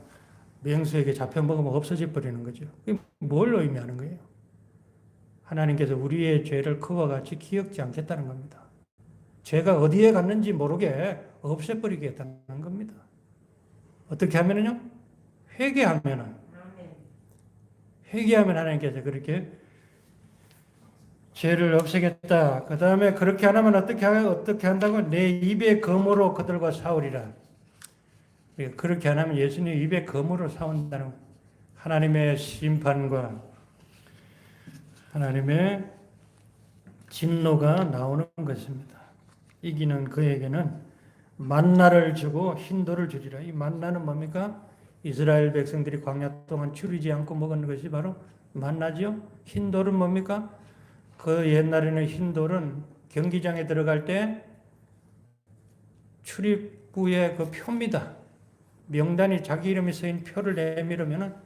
맹수에게 잡혀 먹으면 없어져 버리는 거죠. 그게 뭘 의미하는 거예요? 하나님께서 우리의 죄를 그와 같이 기억지 않겠다는 겁니다. 죄가 어디에 갔는지 모르게 없애버리겠다는 겁니다. 어떻게 하면은요? 회개하면 하나님께서 그렇게 죄를 없애겠다. 그 다음에 그렇게 안 하면 어떻게 한다고? 내 입의 검으로 그들과 싸우리라. 그렇게 안 하면 예수님 입의 검으로 싸운다는 거예요. 하나님의 심판과 하나님의 진노가 나오는 것입니다. 이기는 그에게는 만나를 주고 흰돌을 주리라. 이 만나는 뭡니까? 이스라엘 백성들이 광야 동안 줄이지 않고 먹은 것이 바로 만나지요. 흰돌은 뭡니까? 그 옛날에는 흰돌은 경기장에 들어갈 때 출입구의 그 표입니다. 명단이 자기 이름이 쓰인 표를 내밀으면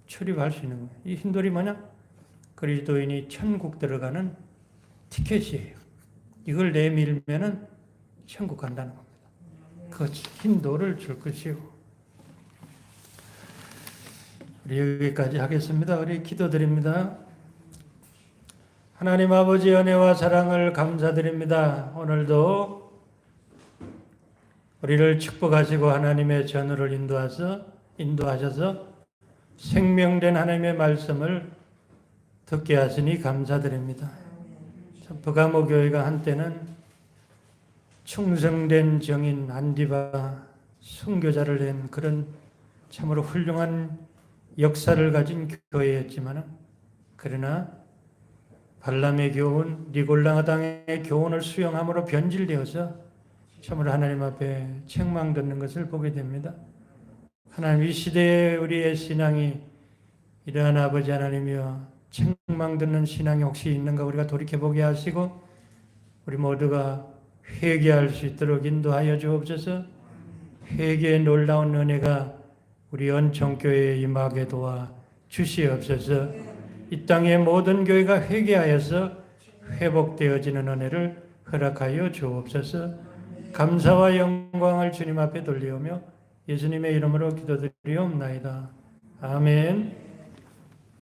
출입할 수 있는 거예요. 이 흰돌이 뭐냐? 그리스도인이 천국 들어가는 티켓이에요. 이걸 내밀면은 천국 간다는 겁니다. 그 흰돌을 줄 것이고. 우리 여기까지 하겠습니다. 우리 기도드립니다. 하나님 아버지 은혜와 사랑을 감사드립니다. 오늘도 우리를 축복하시고 하나님의 전우를 인도하셔서 생명된 하나님의 말씀을 듣게 하시니 감사드립니다. 버가모 교회가 한때는 충성된 정인 안디바 순교자를 낸 그런 참으로 훌륭한 역사를 가진 교회였지만 그러나 발람의 교훈, 니골라당의 교훈을 수용함으로 변질되어서 참으로 하나님 앞에 책망 듣는 것을 보게 됩니다. 하나님 이 시대에 우리의 신앙이 이러한 아버지 하나님이여 책망 듣는 신앙이 혹시 있는가 우리가 돌이켜보게 하시고 우리 모두가 회개할 수 있도록 인도하여 주옵소서. 회개의 놀라운 은혜가 우리 언천교회에 임하게 도와 주시옵소서. 이 땅의 모든 교회가 회개하여서 회복되어지는 은혜를 허락하여 주옵소서. 감사와 영광을 주님 앞에 돌리오며 예수님의 이름으로 기도드리옵나이다. 아멘.